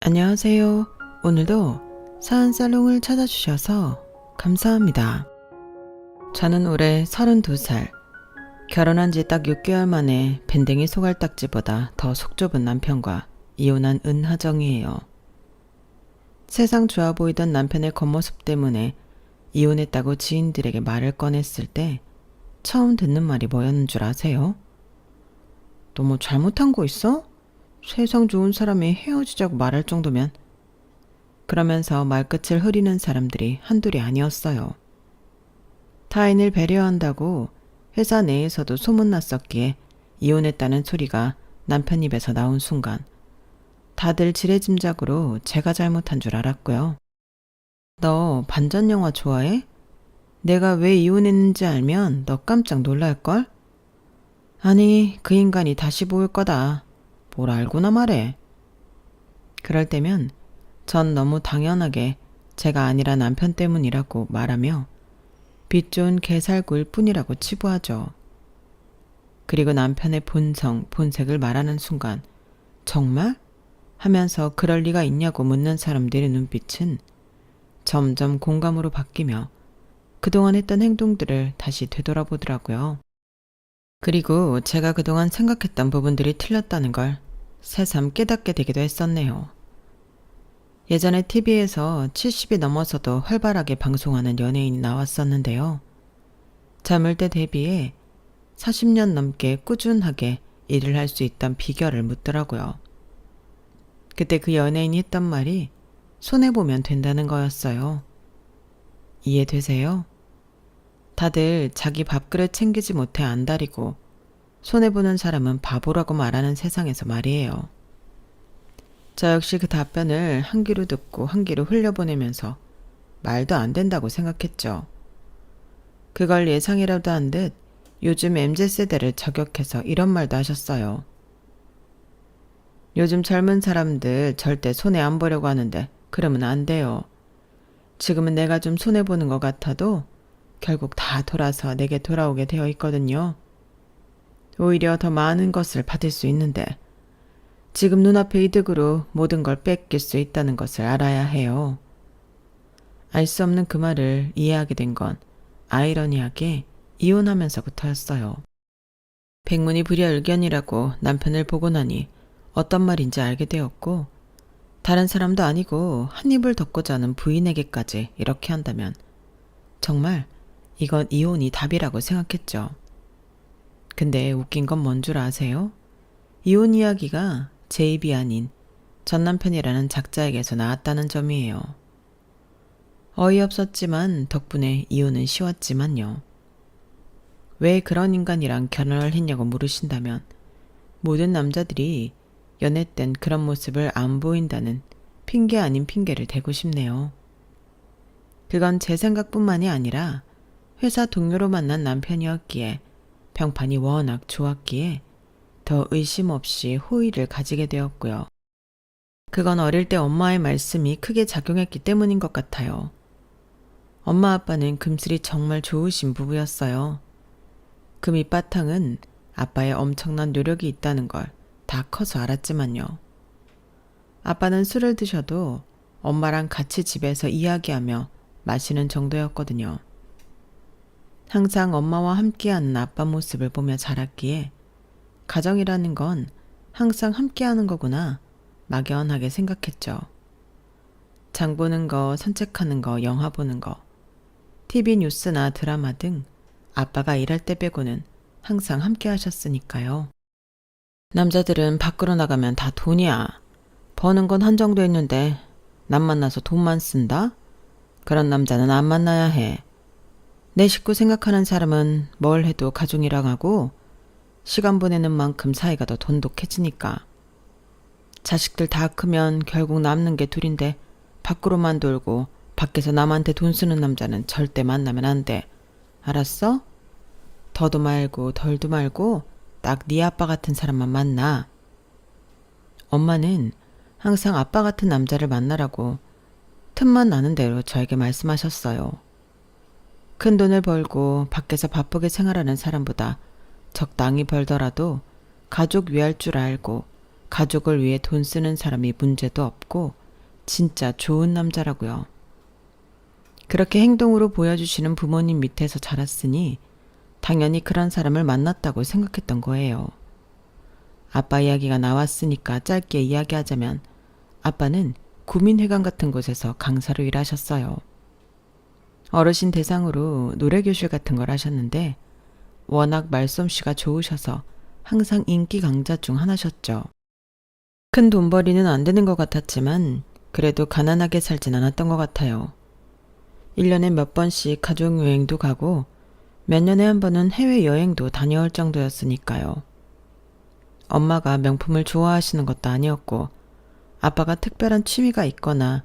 안녕하세요. 오늘도 사은살롱을 찾아주셔서 감사합니다. 저는 올해 32살, 결혼한 지 딱 6개월 만에 밴댕이 소갈딱지보다 더 속 좁은 남편과 이혼한 은하정이에요. 세상 좋아 보이던 남편의 겉모습 때문에 이혼했다고 지인들에게 말을 꺼냈을 때 처음 듣는 말이 뭐였는 줄 아세요? 너 뭐 잘못한 거 있어? 세상 좋은 사람이 헤어지자고 말할 정도면. 그러면서 말끝을 흐리는 사람들이 한둘이 아니었어요. 타인을 배려한다고 회사 내에서도 소문났었기에 이혼했다는 소리가 남편 입에서 나온 순간 다들 지레짐작으로 제가 잘못한 줄 알았고요. 너 반전 영화 좋아해? 내가 왜 이혼했는지 알면 너 깜짝 놀랄걸? 아니, 그 인간이 다시 보일 거다. 뭘 알고나 말해. 그럴 때면 전 너무 당연하게 제가 아니라 남편 때문이라고 말하며 빛 좋은 개살구일 뿐이라고 치부하죠. 그리고 남편의 본성, 본색을 말하는 순간 정말? 하면서 그럴 리가 있냐고 묻는 사람들의 눈빛은 점점 공감으로 바뀌며 그동안 했던 행동들을 다시 되돌아보더라고요. 그리고 제가 그동안 생각했던 부분들이 틀렸다는 걸 새삼 깨닫게 되기도 했었네요. 예전에 TV에서 70이 넘어서도 활발하게 방송하는 연예인이 나왔었는데요. 젊을 때 대비해 40년 넘게 꾸준하게 일을 할 수 있던 비결을 묻더라고요. 그때 그 연예인이 했던 말이 손해보면 된다는 거였어요. 이해되세요? 다들 자기 밥그릇 챙기지 못해 안달이고 손해보는 사람은 바보라고 말하는 세상에서 말이에요. 저 역시 그 답변을 한 귀로 듣고 한 귀로 흘려보내면서 말도 안 된다고 생각했죠. 그걸 예상이라도 한 듯 요즘 MZ세대를 저격해서 이런 말도 하셨어요. 요즘 젊은 사람들 절대 손해 안 보려고 하는데 그러면 안 돼요. 지금은 내가 좀 손해보는 것 같아도 결국 다 돌아서 내게 돌아오게 되어 있거든요. 오히려 더 많은 것을 받을 수 있는데 지금 눈앞의 이득으로 모든 걸 뺏길 수 있다는 것을 알아야 해요. 알 수 없는 그 말을 이해하게 된 건 아이러니하게 이혼하면서부터였어요. 백문이 불여일견이라고 남편을 보고 나니 어떤 말인지 알게 되었고 다른 사람도 아니고 한 입을 덮고 자는 부인에게까지 이렇게 한다면 정말 이건 이혼이 답이라고 생각했죠. 근데 웃긴 건 뭔 줄 아세요? 이혼 이야기가 제 입이 아닌 전 남편이라는 작자에게서 나왔다는 점이에요. 어이없었지만 덕분에 이혼은 쉬웠지만요. 왜 그런 인간이랑 결혼을 했냐고 물으신다면 모든 남자들이 연애 땐 그런 모습을 안 보인다는 핑계 아닌 핑계를 대고 싶네요. 그건 제 생각뿐만이 아니라 회사 동료로 만난 남편이었기에 평판이 워낙 좋았기에 더 의심 없이 호의를 가지게 되었고요. 그건 어릴 때 엄마의 말씀이 크게 작용했기 때문인 것 같아요. 엄마 아빠는 금슬이 정말 좋으신 부부였어요. 그 밑바탕은 아빠의 엄청난 노력이 있다는 걸 다 커서 알았지만요. 아빠는 술을 드셔도 엄마랑 같이 집에서 이야기하며 마시는 정도였거든요. 항상 엄마와 함께하는 아빠 모습을 보며 자랐기에 가정이라는 건 항상 함께하는 거구나 막연하게 생각했죠. 장 보는 거, 산책하는 거, 영화 보는 거, TV 뉴스나 드라마 등 아빠가 일할 때 빼고는 항상 함께 하셨으니까요. 남자들은 밖으로 나가면 다 돈이야. 버는 건 한정돼 있는데 남 만나서 돈만 쓴다? 그런 남자는 안 만나야 해. 내 식구 생각하는 사람은 뭘 해도 가족이랑 하고 시간 보내는 만큼 사이가 더 돈독해지니까. 자식들 다 크면 결국 남는 게 둘인데 밖으로만 돌고 밖에서 남한테 돈 쓰는 남자는 절대 만나면 안 돼. 알았어? 더도 말고 덜도 말고 딱 네 아빠 같은 사람만 만나. 엄마는 항상 아빠 같은 남자를 만나라고 틈만 나는 대로 저에게 말씀하셨어요. 큰 돈을 벌고 밖에서 바쁘게 생활하는 사람보다 적당히 벌더라도 가족 위할 줄 알고 가족을 위해 돈 쓰는 사람이 문제도 없고 진짜 좋은 남자라고요. 그렇게 행동으로 보여주시는 부모님 밑에서 자랐으니 당연히 그런 사람을 만났다고 생각했던 거예요. 아빠 이야기가 나왔으니까 짧게 이야기하자면 아빠는 구민회관 같은 곳에서 강사로 일하셨어요. 어르신 대상으로 노래교실 같은 걸 하셨는데 워낙 말솜씨가 좋으셔서 항상 인기 강자 중 하나셨죠. 큰 돈벌이는 안 되는 것 같았지만 그래도 가난하게 살진 않았던 것 같아요. 1년에 몇 번씩 가족여행도 가고 몇 년에 한 번은 해외여행도 다녀올 정도였으니까요. 엄마가 명품을 좋아하시는 것도 아니었고 아빠가 특별한 취미가 있거나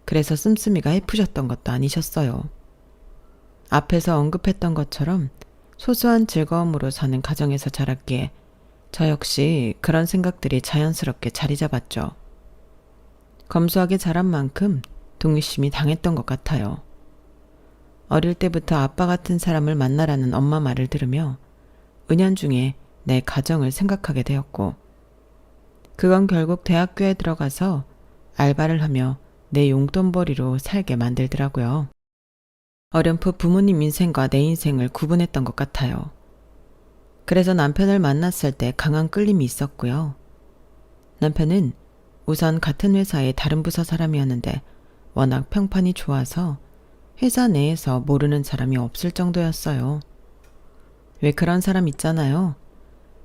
그래서 씀씀이가 해프셨던 것도 아니셨어요. 앞에서 언급했던 것처럼 소소한 즐거움으로 사는 가정에서 자랐기에 저 역시 그런 생각들이 자연스럽게 자리 잡았죠. 검소하게 자란 만큼 독립심이 당했던 것 같아요. 어릴 때부터 아빠 같은 사람을 만나라는 엄마 말을 들으며 은연중에 내 가정을 생각하게 되었고 그건 결국 대학교에 들어가서 알바를 하며 내 용돈벌이로 살게 만들더라고요. 어렴풋 부모님 인생과 내 인생을 구분했던 것 같아요. 그래서 남편을 만났을 때 강한 끌림이 있었고요. 남편은 우선 같은 회사의 다른 부서 사람이었는데 워낙 평판이 좋아서 회사 내에서 모르는 사람이 없을 정도였어요. 왜 그런 사람 있잖아요.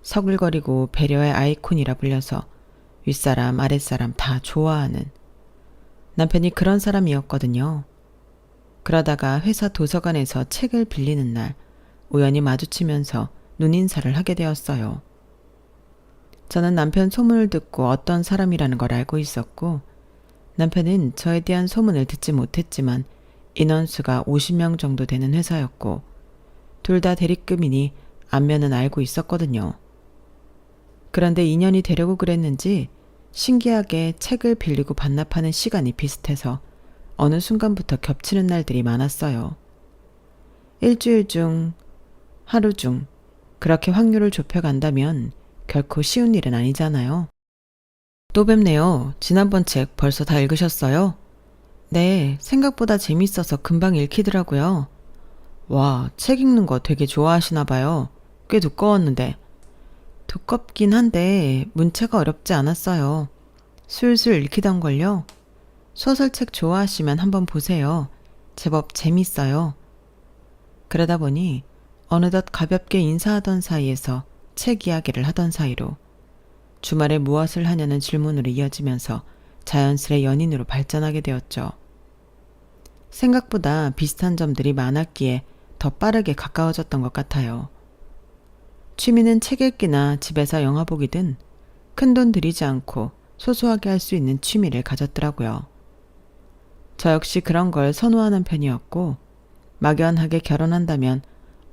서글거리고 배려의 아이콘이라 불려서 윗사람 아랫사람 다 좋아하는. 남편이 그런 사람이었거든요. 그러다가 회사 도서관에서 책을 빌리는 날 우연히 마주치면서 눈인사를 하게 되었어요. 저는 남편 소문을 듣고 어떤 사람이라는 걸 알고 있었고 남편은 저에 대한 소문을 듣지 못했지만 인원수가 50명 정도 되는 회사였고 둘 다 대리급이니 안면은 알고 있었거든요. 그런데 인연이 되려고 그랬는지 신기하게 책을 빌리고 반납하는 시간이 비슷해서 어느 순간부터 겹치는 날들이 많았어요. 일주일 중, 하루 중 그렇게 확률을 좁혀간다면 결코 쉬운 일은 아니잖아요. 또 뵙네요. 지난번 책 벌써 다 읽으셨어요? 네, 생각보다 재밌어서 금방 읽히더라고요. 와, 책 읽는 거 되게 좋아하시나 봐요. 꽤 두꺼웠는데. 두껍긴 한데 문체가 어렵지 않았어요. 술술 읽히던걸요. 소설책 좋아하시면 한번 보세요. 제법 재밌어요. 그러다 보니 어느덧 가볍게 인사하던 사이에서 책 이야기를 하던 사이로 주말에 무엇을 하냐는 질문으로 이어지면서 자연스레 연인으로 발전하게 되었죠. 생각보다 비슷한 점들이 많았기에 더 빠르게 가까워졌던 것 같아요. 취미는 책 읽기나 집에서 영화 보기든 큰돈 들이지 않고 소소하게 할 수 있는 취미를 가졌더라고요. 저 역시 그런 걸 선호하는 편이었고 막연하게 결혼한다면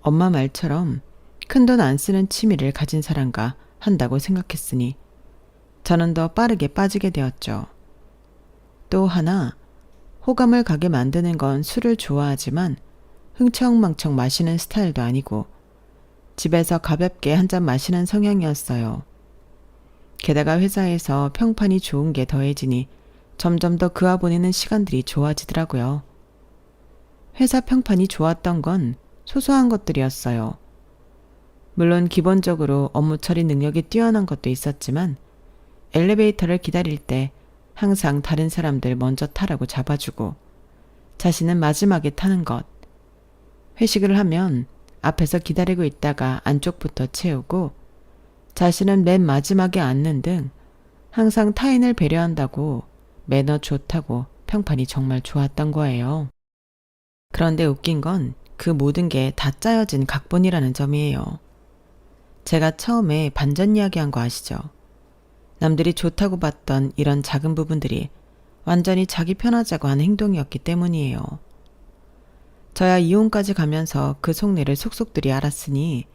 엄마 말처럼 큰돈 안 쓰는 취미를 가진 사람과 한다고 생각했으니 저는 더 빠르게 빠지게 되었죠. 또 하나, 호감을 가게 만드는 건 술을 좋아하지만 흥청망청 마시는 스타일도 아니고 집에서 가볍게 한 잔 마시는 성향이었어요. 게다가 회사에서 평판이 좋은 게 더해지니 점점 더 그와 보내는 시간들이 좋아지더라고요. 회사 평판이 좋았던 건 소소한 것들이었어요. 물론 기본적으로 업무 처리 능력이 뛰어난 것도 있었지만 엘리베이터를 기다릴 때 항상 다른 사람들 먼저 타라고 잡아주고 자신은 마지막에 타는 것. 회식을 하면 앞에서 기다리고 있다가 안쪽부터 채우고 자신은 맨 마지막에 앉는 등 항상 타인을 배려한다고 매너 좋다고 평판이 정말 좋았던 거예요. 그런데 웃긴 건 그 모든 게 다 짜여진 각본이라는 점이에요. 제가 처음에 반전 이야기한 거 아시죠? 남들이 좋다고 봤던 이런 작은 부분들이 완전히 자기 편하자고 한 행동이었기 때문이에요. 저야 이혼까지 가면서 그 속내를 속속들이 알았으니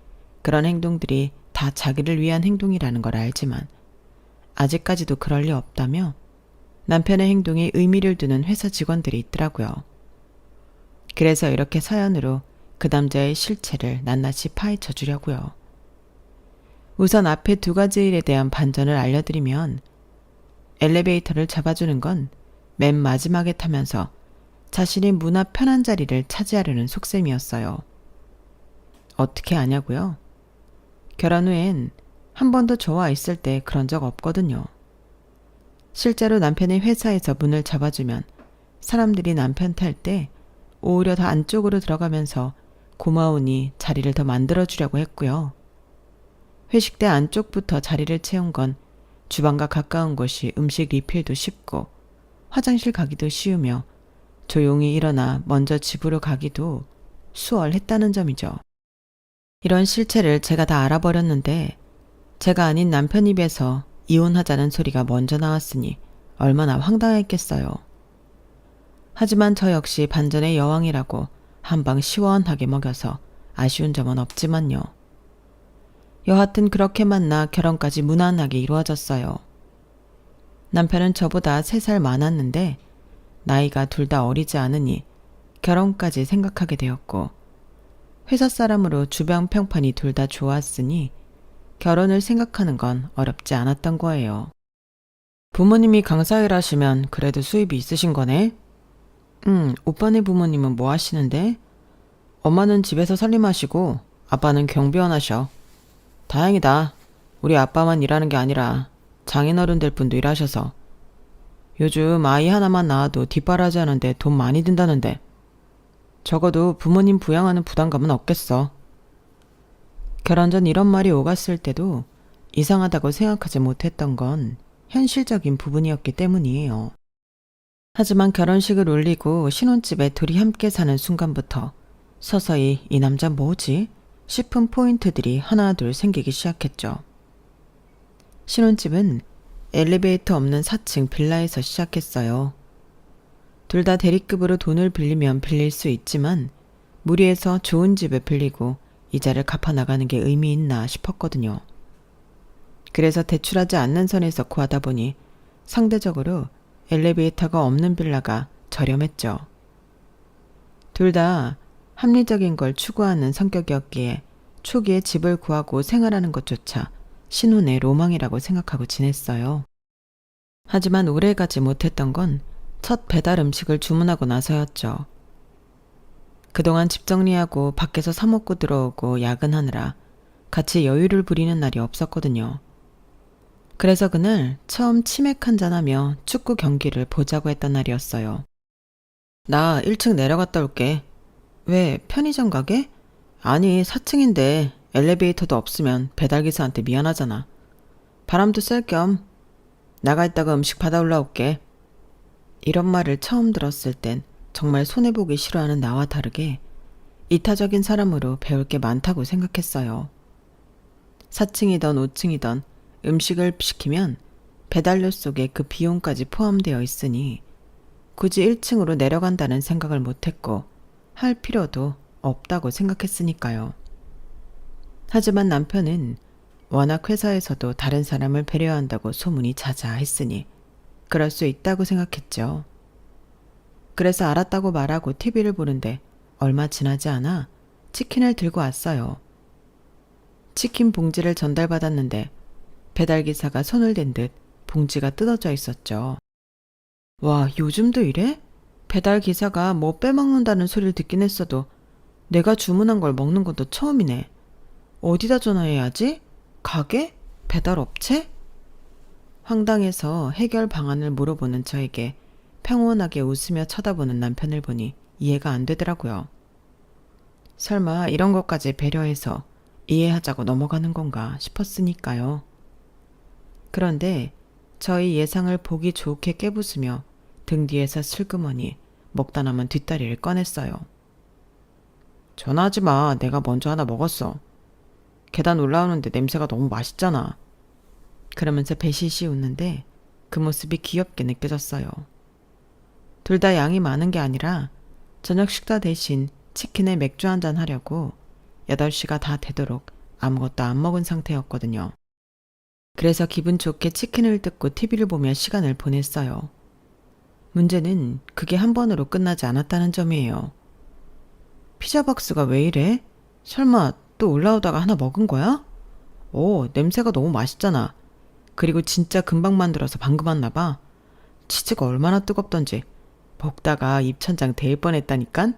그런 행동들이 다 자기를 위한 행동이라는 걸 알지만 아직까지도 그럴 리 없다며 남편의 행동에 의미를 두는 회사 직원들이 있더라고요. 그래서 이렇게 사연으로 그 남자의 실체를 낱낱이 파헤쳐 주려고요. 우선 앞에 두 가지 일에 대한 반전을 알려드리면 엘리베이터를 잡아주는 건 맨 마지막에 타면서 자신이 문 앞 편한 자리를 차지하려는 속셈이었어요. 어떻게 아냐고요? 결혼 후엔 한 번도 저와 있을 때 그런 적 없거든요. 실제로 남편이 회사에서 문을 잡아주면 사람들이 남편 탈 때 오히려 더 안쪽으로 들어가면서 고마우니 자리를 더 만들어주려고 했고요. 회식 때 안쪽부터 자리를 채운 건 주방과 가까운 곳이 음식 리필도 쉽고 화장실 가기도 쉬우며 조용히 일어나 먼저 집으로 가기도 수월했다는 점이죠. 이런 실체를 제가 다 알아버렸는데 제가 아닌 남편 입에서 이혼하자는 소리가 먼저 나왔으니 얼마나 황당했겠어요. 하지만 저 역시 반전의 여왕이라고 한방 시원하게 먹여서 아쉬운 점은 없지만요. 여하튼 그렇게 만나 결혼까지 무난하게 이루어졌어요. 남편은 저보다 3살 많았는데 나이가 둘 다 어리지 않으니 결혼까지 생각하게 되었고 회사 사람으로 주변 평판이 둘 다 좋았으니 결혼을 생각하는 건 어렵지 않았던 거예요. 부모님이 강사일 하시면 그래도 수입이 있으신 거네? 오빠네 부모님은 뭐 하시는데? 엄마는 집에서 살림하시고 아빠는 경비원 하셔. 다행이다. 우리 아빠만 일하는 게 아니라 장인어른들 분도 일하셔서. 요즘 아이 하나만 낳아도 뒷바라지 하는데 돈 많이 든다는데 적어도 부모님 부양하는 부담감은 없겠어. 결혼 전 이런 말이 오갔을 때도 이상하다고 생각하지 못했던 건 현실적인 부분이었기 때문이에요. 하지만 결혼식을 올리고 신혼집에 둘이 함께 사는 순간부터 서서히 이 남자 뭐지? 싶은 포인트들이 하나둘 생기기 시작했죠. 신혼집은 엘리베이터 없는 4층 빌라에서 시작했어요. 둘 다 대리급으로 돈을 빌리면 빌릴 수 있지만 무리해서 좋은 집을 빌리고 이자를 갚아나가는 게 의미 있나 싶었거든요. 그래서 대출하지 않는 선에서 구하다 보니 상대적으로 엘리베이터가 없는 빌라가 저렴했죠. 둘 다 합리적인 걸 추구하는 성격이었기에 초기에 집을 구하고 생활하는 것조차 신혼의 로망이라고 생각하고 지냈어요. 하지만 오래가지 못했던 건 첫 배달 음식을 주문하고 나서였죠. 그동안 집 정리하고 밖에서 사 먹고 들어오고 야근하느라 같이 여유를 부리는 날이 없었거든요. 그래서 그날 처음 치맥 한잔하며 축구 경기를 보자고 했던 날이었어요. 나 1층 내려갔다 올게. 왜, 편의점 가게? 아니, 4층인데 엘리베이터도 없으면 배달기사한테 미안하잖아. 바람도 쐴 겸 나가 있다가 음식 받아 올라올게. 이런 말을 처음 들었을 땐 정말 손해보기 싫어하는 나와 다르게 이타적인 사람으로 배울 게 많다고 생각했어요. 4층이던 5층이던 음식을 시키면 배달료 속에 그 비용까지 포함되어 있으니 굳이 1층으로 내려간다는 생각을 못했고 할 필요도 없다고 생각했으니까요. 하지만 남편은 워낙 회사에서도 다른 사람을 배려한다고 소문이 자자했으니 그럴 수 있다고 생각했죠. 그래서 알았다고 말하고 TV를 보는데 얼마 지나지 않아 치킨을 들고 왔어요. 치킨 봉지를 전달받았는데 배달기사가 손을 댄 듯 봉지가 뜯어져 있었죠. 와, 요즘도 이래? 배달기사가 뭐 빼먹는다는 소리를 듣긴 했어도 내가 주문한 걸 먹는 것도 처음이네. 어디다 전화해야지? 가게? 배달업체? 황당해서 해결 방안을 물어보는 저에게 평온하게 웃으며 쳐다보는 남편을 보니 이해가 안 되더라고요. 설마 이런 것까지 배려해서 이해하자고 넘어가는 건가 싶었으니까요. 그런데 저희 예상을 보기 좋게 깨부수며 등 뒤에서 슬그머니 먹다 남은 뒷다리를 꺼냈어요. 전화하지 마. 내가 먼저 하나 먹었어. 계단 올라오는데 냄새가 너무 맛있잖아. 그러면서 배시시 웃는데 그 모습이 귀엽게 느껴졌어요. 둘 다 양이 많은 게 아니라 저녁 식사 대신 치킨에 맥주 한잔 하려고 8시가 다 되도록 아무것도 안 먹은 상태였거든요. 그래서 기분 좋게 치킨을 뜯고 TV를 보며 시간을 보냈어요. 문제는 그게 한 번으로 끝나지 않았다는 점이에요. 피자 박스가 왜 이래? 설마 또 올라오다가 하나 먹은 거야? 오, 냄새가 너무 맛있잖아. 그리고 진짜 금방 만들어서 방금 왔나 봐. 치즈가 얼마나 뜨겁던지 먹다가 입천장 데일 뻔했다니깐?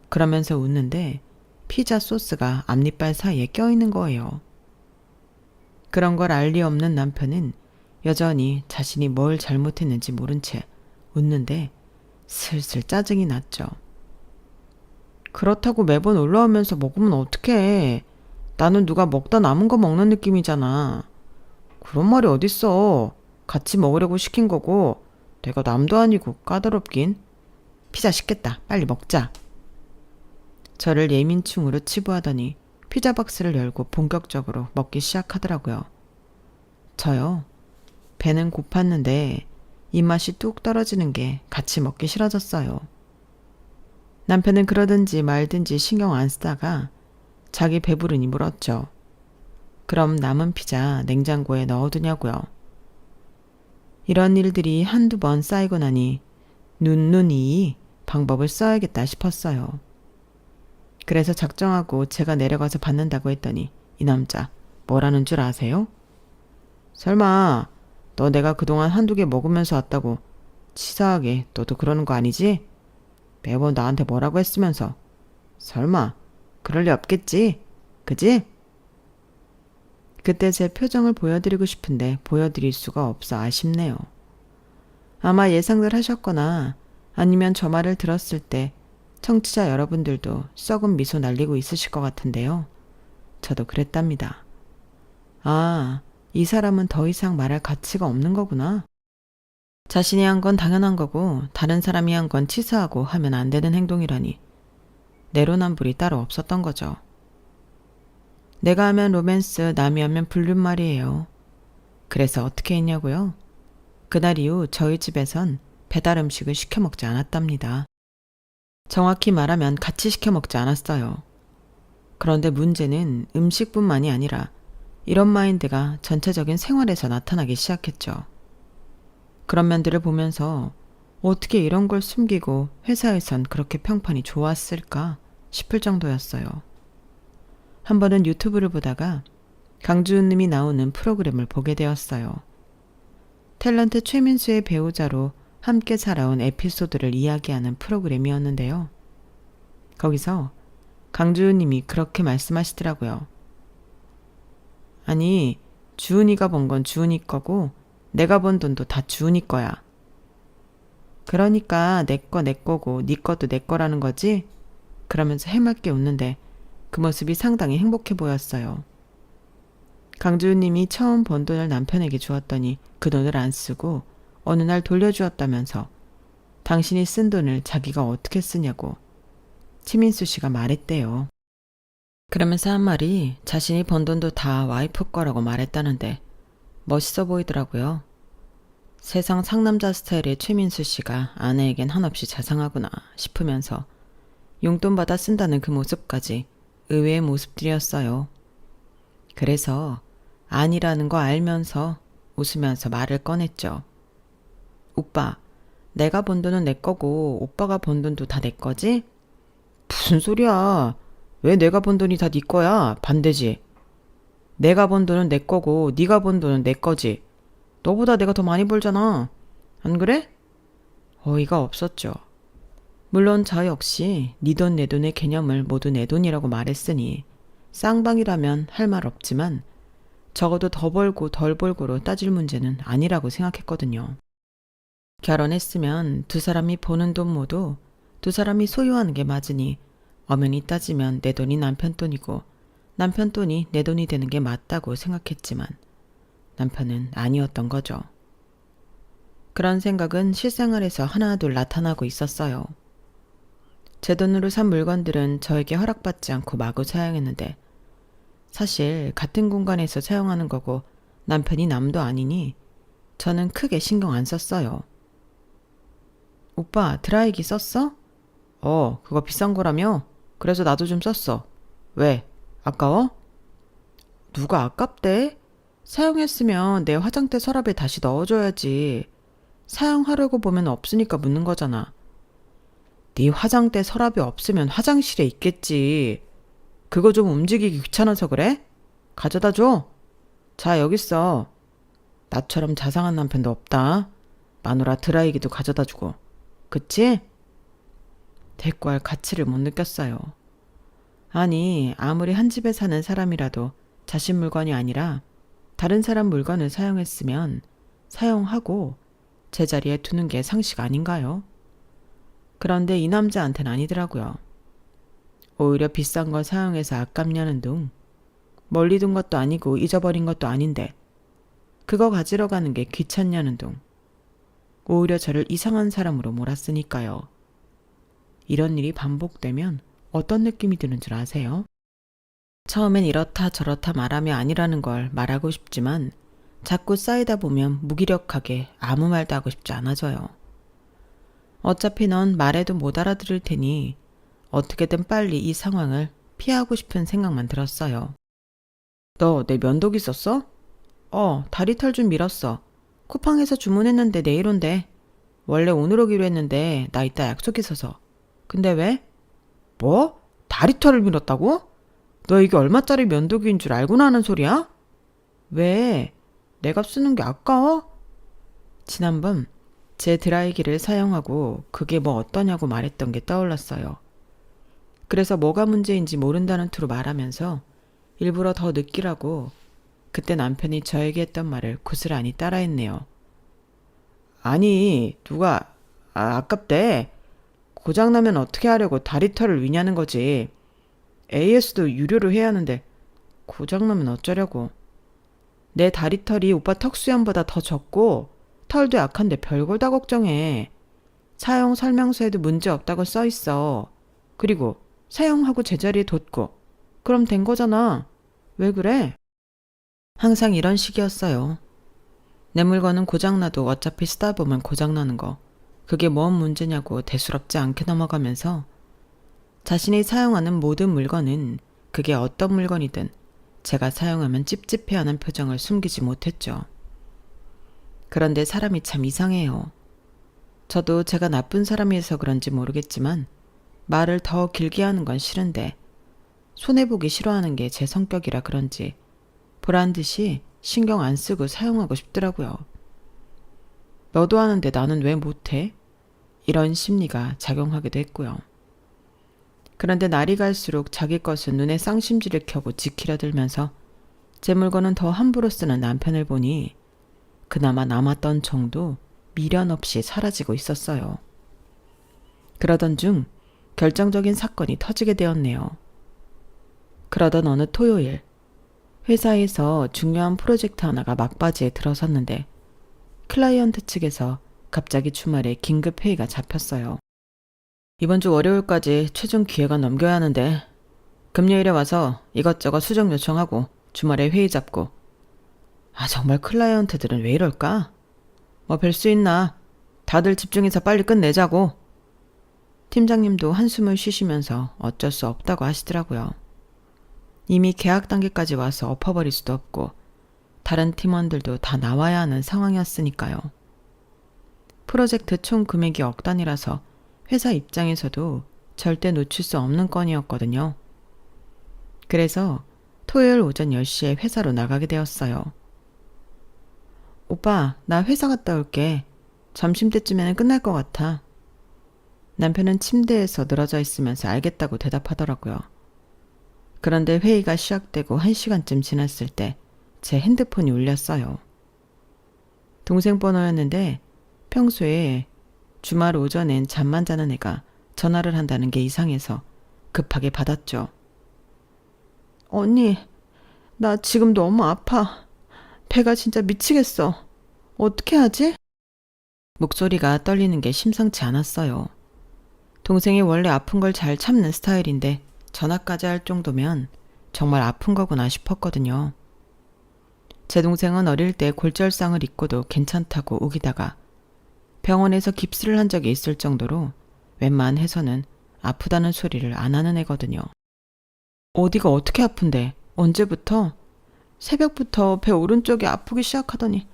그러면서 웃는데 피자 소스가 앞니빨 사이에 껴있는 거예요. 그런 걸 알 리 없는 남편은 여전히 자신이 뭘 잘못했는지 모른 채 웃는데 슬슬 짜증이 났죠. 그렇다고 매번 올라오면서 먹으면 어떡해. 나는 누가 먹다 남은 거 먹는 느낌이잖아. 그런 말이 어딨어. 같이 먹으려고 시킨 거고 내가 남도 아니고 까다롭긴. 피자 시켰다. 빨리 먹자. 저를 예민충으로 치부하더니 피자 박스를 열고 본격적으로 먹기 시작하더라고요. 저요. 배는 고팠는데 입맛이 뚝 떨어지는 게 같이 먹기 싫어졌어요. 남편은 그러든지 말든지 신경 안 쓰다가 자기 배부르니 물었죠. 그럼 남은 피자 냉장고에 넣어두냐고요. 이런 일들이 한두 번 쌓이고 나니 눈이 방법을 써야겠다 싶었어요. 그래서 작정하고 제가 내려가서 받는다고 했더니 이 남자 뭐라는 줄 아세요? 설마 너 내가 그동안 한두 개 먹으면서 왔다고 치사하게 너도 그러는 거 아니지? 매번 나한테 뭐라고 했으면서 설마 그럴 리 없겠지? 그지? 그때 제 표정을 보여드리고 싶은데 보여드릴 수가 없어 아쉽네요. 아마 예상들 하셨거나 아니면 저 말을 들었을 때 청취자 여러분들도 썩은 미소 날리고 있으실 것 같은데요. 저도 그랬답니다. 아, 이 사람은 더 이상 말할 가치가 없는 거구나. 자신이 한 건 당연한 거고 다른 사람이 한 건 치사하고 하면 안 되는 행동이라니 내로남불이 따로 없었던 거죠. 내가 하면 로맨스, 남이 하면 불륜 말이에요. 그래서 어떻게 했냐고요? 그날 이후 저희 집에선 배달 음식을 시켜 먹지 않았답니다. 정확히 말하면 같이 시켜 먹지 않았어요. 그런데 문제는 음식뿐만이 아니라 이런 마인드가 전체적인 생활에서 나타나기 시작했죠. 그런 면들을 보면서 어떻게 이런 걸 숨기고 회사에선 그렇게 평판이 좋았을까 싶을 정도였어요. 한 번은 유튜브를 보다가 강주은 님이 나오는 프로그램을 보게 되었어요. 탤런트 최민수의 배우자로 함께 살아온 에피소드를 이야기하는 프로그램이었는데요. 거기서 강주은 님이 그렇게 말씀하시더라고요. 아니, 주은이가 번 건 주은이 거고 내가 번 돈도 다 주은이 거야. 그러니까 내 거고 네 것도 내 거라는 거지? 그러면서 해맑게 웃는데 그 모습이 상당히 행복해 보였어요. 강주은 님이 처음 번 돈을 남편에게 주었더니 그 돈을 안 쓰고 어느 날 돌려주었다면서 당신이 쓴 돈을 자기가 어떻게 쓰냐고 최민수 씨가 말했대요. 그러면서 한 말이 자신이 번 돈도 다 와이프 거라고 말했다는데 멋있어 보이더라고요. 세상 상남자 스타일의 최민수 씨가 아내에겐 한없이 자상하구나 싶으면서 용돈 받아 쓴다는 그 모습까지 의외의 모습들이었어요. 그래서 아니라는 거 알면서 웃으면서 말을 꺼냈죠. 오빠, 내가 번 돈은 내 거고 오빠가 번 돈도 다 내 거지? 무슨 소리야. 왜 내가 번 돈이 다 네 거야? 반대지. 내가 번 돈은 내 거고 네가 번 돈은 내 거지. 너보다 내가 더 많이 벌잖아. 안 그래? 어이가 없었죠. 물론 저 역시 네 돈 내 돈의 개념을 모두 내 돈이라고 말했으니 쌍방이라면 할 말 없지만 적어도 더 벌고 덜 벌고로 따질 문제는 아니라고 생각했거든요. 결혼했으면 두 사람이 버는 돈 모두 두 사람이 소유하는 게 맞으니 엄연히 따지면 내 돈이 남편 돈이고 남편 돈이 내 돈이 되는 게 맞다고 생각했지만 남편은 아니었던 거죠. 그런 생각은 실생활에서 하나둘 나타나고 있었어요. 제 돈으로 산 물건들은 저에게 허락받지 않고 마구 사용했는데 사실 같은 공간에서 사용하는 거고 남편이 남도 아니니 저는 크게 신경 안 썼어요. 오빠 드라이기 썼어? 그거 비싼 거라며? 그래서 나도 좀 썼어. 왜? 아까워? 누가 아깝대? 사용했으면 내 화장대 서랍에 다시 넣어줘야지. 사용하려고 보면 없으니까 묻는 거잖아. 네 화장대 서랍이 없으면 화장실에 있겠지. 그거 좀 움직이기 귀찮아서 그래? 가져다 줘. 자, 여기 있어. 나처럼 자상한 남편도 없다. 마누라 드라이기도 가져다 주고. 그치? 대꾸할 가치를 못 느꼈어요. 아니, 아무리 한 집에 사는 사람이라도 자신 물건이 아니라 다른 사람 물건을 사용했으면 사용하고 제자리에 두는 게 상식 아닌가요? 그런데 이 남자한테는 아니더라고요. 오히려 비싼 걸 사용해서 아깝냐는 둥. 멀리 둔 것도 아니고 잊어버린 것도 아닌데 그거 가지러 가는 게 귀찮냐는 둥. 오히려 저를 이상한 사람으로 몰았으니까요. 이런 일이 반복되면 어떤 느낌이 드는 줄 아세요? 처음엔 이렇다 저렇다 말하며 아니라는 걸 말하고 싶지만 자꾸 쌓이다 보면 무기력하게 아무 말도 하고 싶지 않아져요. 어차피 넌 말해도 못 알아들을 테니 어떻게든 빨리 이 상황을 피하고 싶은 생각만 들었어요. 너 내 면도기 썼어? 다리털 좀 밀었어. 쿠팡에서 주문했는데 내일 온대. 원래 오늘 오기로 했는데 나 이따 약속 있어서. 근데 왜? 뭐? 다리털을 밀었다고? 너 이게 얼마짜리 면도기인 줄 알고나 하는 소리야? 왜? 내가 쓰는 게 아까워? 지난번 제 드라이기를 사용하고 그게 뭐 어떠냐고 말했던 게 떠올랐어요. 그래서 뭐가 문제인지 모른다는 투로 말하면서 일부러 더 느끼라고 그때 남편이 저에게 했던 말을 고스란히 따라했네요. 아니, 누가 아깝대. 고장나면 어떻게 하려고 다리털을 위냐는 거지. AS도 유료로 해야 하는데 고장나면 어쩌려고. 내 다리털이 오빠 턱수염보다 더 적고 털도 약한데 별걸 다 걱정해. 사용 설명서에도 문제 없다고 써있어. 그리고 사용하고 제자리에 뒀고 그럼 된 거잖아. 왜 그래? 항상 이런 식이었어요. 내 물건은 고장나도 어차피 쓰다 보면 고장나는 거. 그게 뭔 문제냐고 대수롭지 않게 넘어가면서 자신이 사용하는 모든 물건은 그게 어떤 물건이든 제가 사용하면 찝찝해하는 표정을 숨기지 못했죠. 그런데 사람이 참 이상해요. 저도 제가 나쁜 사람이어서 그런지 모르겠지만 말을 더 길게 하는 건 싫은데 손해보기 싫어하는 게 제 성격이라 그런지 보란 듯이 신경 안 쓰고 사용하고 싶더라고요. 너도 하는데 나는 왜 못해? 이런 심리가 작용하기도 했고요. 그런데 날이 갈수록 자기 것은 눈에 쌍심지를 켜고 지키려 들면서 제 물건은 더 함부로 쓰는 남편을 보니 그나마 남았던 정도 미련 없이 사라지고 있었어요. 그러던 중 결정적인 사건이 터지게 되었네요. 그러던 어느 토요일, 회사에서 중요한 프로젝트 하나가 막바지에 들어섰는데 클라이언트 측에서 갑자기 주말에 긴급 회의가 잡혔어요. 이번 주 월요일까지 최종 기획안 넘겨야 하는데 금요일에 와서 이것저것 수정 요청하고 주말에 회의 잡고. 정말 클라이언트들은 왜 이럴까? 뭐 별 수 있나? 다들 집중해서 빨리 끝내자고. 팀장님도 한숨을 쉬시면서 어쩔 수 없다고 하시더라고요. 이미 계약 단계까지 와서 엎어버릴 수도 없고 다른 팀원들도 다 나와야 하는 상황이었으니까요. 프로젝트 총 금액이 억 단위라서 회사 입장에서도 절대 놓칠 수 없는 건이었거든요. 그래서 토요일 오전 10시에 회사로 나가게 되었어요. 오빠, 나 회사 갔다 올게. 점심때쯤에는 끝날 것 같아. 남편은 침대에서 늘어져 있으면서 알겠다고 대답하더라고요. 그런데 회의가 시작되고 1시간쯤 지났을 때 제 핸드폰이 울렸어요. 동생 번호였는데 평소에 주말 오전엔 잠만 자는 애가 전화를 한다는 게 이상해서 급하게 받았죠. 언니, 나 지금 너무 아파. 배가 진짜 미치겠어. 어떻게 하지? 목소리가 떨리는 게 심상치 않았어요. 동생이 원래 아픈 걸 잘 참는 스타일인데 전화까지 할 정도면 정말 아픈 거구나 싶었거든요. 제 동생은 어릴 때 골절상을 입고도 괜찮다고 우기다가 병원에서 깁스를 한 적이 있을 정도로 웬만해서는 아프다는 소리를 안 하는 애거든요. 어디가 어떻게 아픈데? 언제부터? 새벽부터 배 오른쪽이 아프기 시작하더니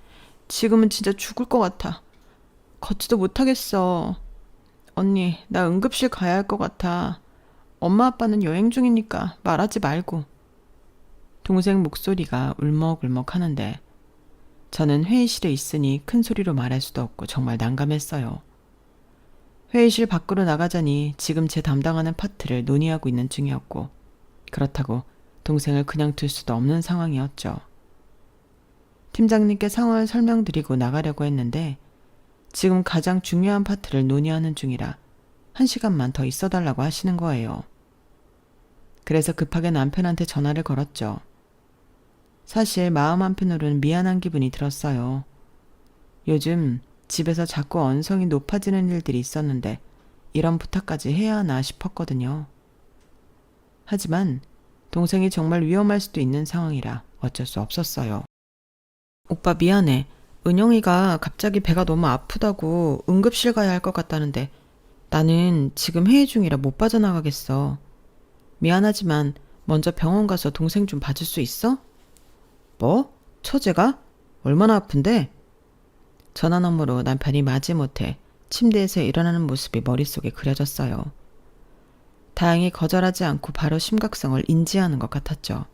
지금은 진짜 죽을 것 같아. 걷지도 못하겠어. 언니, 나 응급실 가야 할 것 같아. 엄마 아빠는 여행 중이니까 말하지 말고. 동생 목소리가 울먹울먹 하는데 저는 회의실에 있으니 큰 소리로 말할 수도 없고 정말 난감했어요. 회의실 밖으로 나가자니 지금 제 담당하는 파트를 논의하고 있는 중이었고 그렇다고 동생을 그냥 둘 수도 없는 상황이었죠. 팀장님께 상황을 설명드리고 나가려고 했는데 지금 가장 중요한 파트를 논의하는 중이라 1시간만 더 있어달라고 하시는 거예요. 그래서 급하게 남편한테 전화를 걸었죠. 사실 마음 한편으로는 미안한 기분이 들었어요. 요즘 집에서 자꾸 언성이 높아지는 일들이 있었는데 이런 부탁까지 해야 하나 싶었거든요. 하지만 동생이 정말 위험할 수도 있는 상황이라 어쩔 수 없었어요. 오빠 미안해. 은영이가 갑자기 배가 너무 아프다고 응급실 가야 할 것 같다는데 나는 지금 회의 중이라 못 빠져나가겠어. 미안하지만 먼저 병원 가서 동생 좀 봐줄 수 있어? 뭐? 처제가? 얼마나 아픈데? 전화 너머로 남편이 마지못해 침대에서 일어나는 모습이 머릿속에 그려졌어요. 다행히 거절하지 않고 바로 심각성을 인지하는 것 같았죠.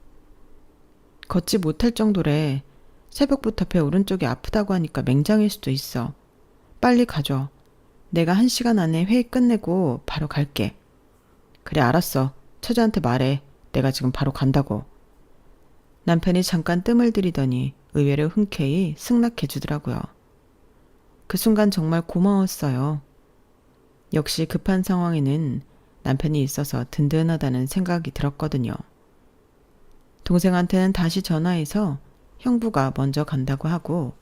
걷지 못할 정도래. 새벽부터 배 오른쪽이 아프다고 하니까 맹장일 수도 있어. 빨리 가줘. 내가 1시간 안에 회의 끝내고 바로 갈게. 그래 알았어. 처제한테 말해. 내가 지금 바로 간다고. 남편이 잠깐 뜸을 들이더니 의외로 흔쾌히 승낙해 주더라고요. 그 순간 정말 고마웠어요. 역시 급한 상황에는 남편이 있어서 든든하다는 생각이 들었거든요. 동생한테는 다시 전화해서 형부가 먼저 간다고 하고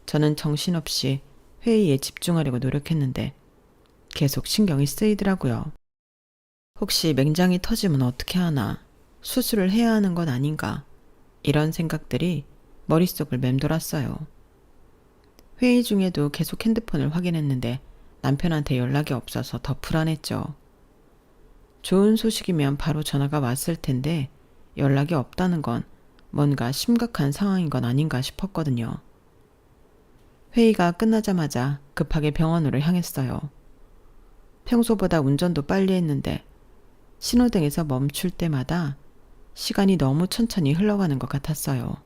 저는 정신없이 회의에 집중하려고 노력했는데 계속 신경이 쓰이더라고요. 혹시 맹장이 터지면 어떻게 하나? 수술을 해야 하는 건 아닌가? 이런 생각들이 머릿속을 맴돌았어요. 회의 중에도 계속 핸드폰을 확인했는데 남편한테 연락이 없어서 더 불안했죠. 좋은 소식이면 바로 전화가 왔을 텐데 연락이 없다는 건 뭔가 심각한 상황인 건 아닌가 싶었거든요. 회의가 끝나자마자 급하게 병원으로 향했어요. 평소보다 운전도 빨리 했는데 신호등에서 멈출 때마다 시간이 너무 천천히 흘러가는 것 같았어요.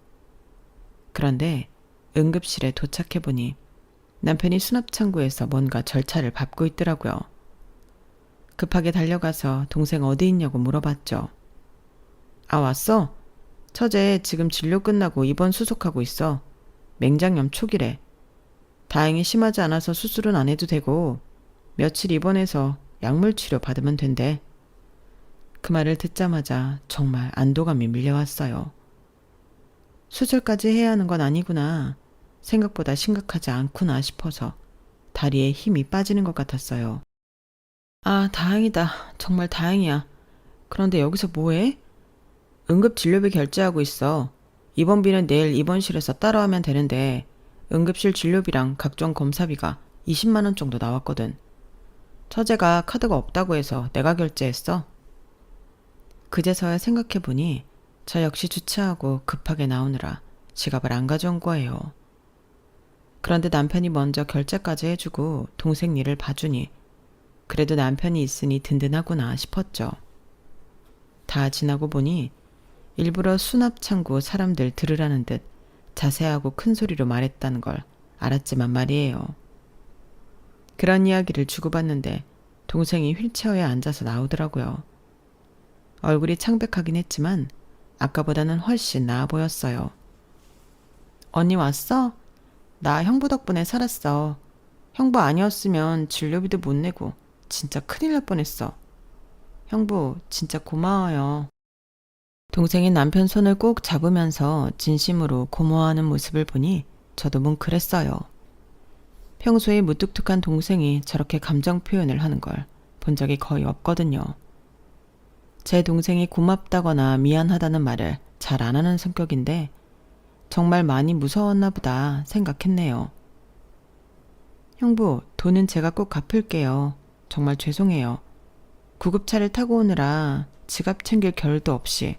그런데 응급실에 도착해보니 남편이 수납창고에서 뭔가 절차를 밟고 있더라고요. 급하게 달려가서 동생 어디 있냐고 물어봤죠. 아, 왔어? 처제 지금 진료 끝나고 입원 수속하고 있어. 맹장염 초기래. 다행히 심하지 않아서 수술은 안 해도 되고 며칠 입원해서 약물 치료 받으면 된대. 그 말을 듣자마자 정말 안도감이 밀려왔어요. 수술까지 해야 하는 건 아니구나. 생각보다 심각하지 않구나 싶어서 다리에 힘이 빠지는 것 같았어요. 아, 다행이다. 정말 다행이야. 그런데 여기서 뭐해? 응급진료비 결제하고 있어. 입원비는 내일 입원실에서 따로 하면 되는데 응급실 진료비랑 각종 검사비가 20만 원 정도 나왔거든. 처제가 카드가 없다고 해서 내가 결제했어. 그제서야 생각해보니 저 역시 주차하고 급하게 나오느라 지갑을 안 가져온 거예요. 그런데 남편이 먼저 결제까지 해주고 동생 일을 봐주니 그래도 남편이 있으니 든든하구나 싶었죠. 다 지나고 보니 일부러 수납창고 사람들 들으라는 듯 자세하고 큰 소리로 말했다는 걸 알았지만 말이에요. 그런 이야기를 주고받는데 동생이 휠체어에 앉아서 나오더라고요. 얼굴이 창백하긴 했지만 아까보다는 훨씬 나아 보였어요. 언니 왔어? 나 형부 덕분에 살았어. 형부 아니었으면 진료비도 못 내고 진짜 큰일 날 뻔했어. 형부 진짜 고마워요. 동생이 남편 손을 꼭 잡으면서 진심으로 고마워하는 모습을 보니 저도 뭉클했어요. 평소에 무뚝뚝한 동생이 저렇게 감정 표현을 하는 걸 본 적이 거의 없거든요. 제 동생이 고맙다거나 미안하다는 말을 잘 안 하는 성격인데 정말 많이 무서웠나 보다 생각했네요. 형부, 돈은 제가 꼭 갚을게요. 정말 죄송해요. 구급차를 타고 오느라 지갑 챙길 겨를도 없이.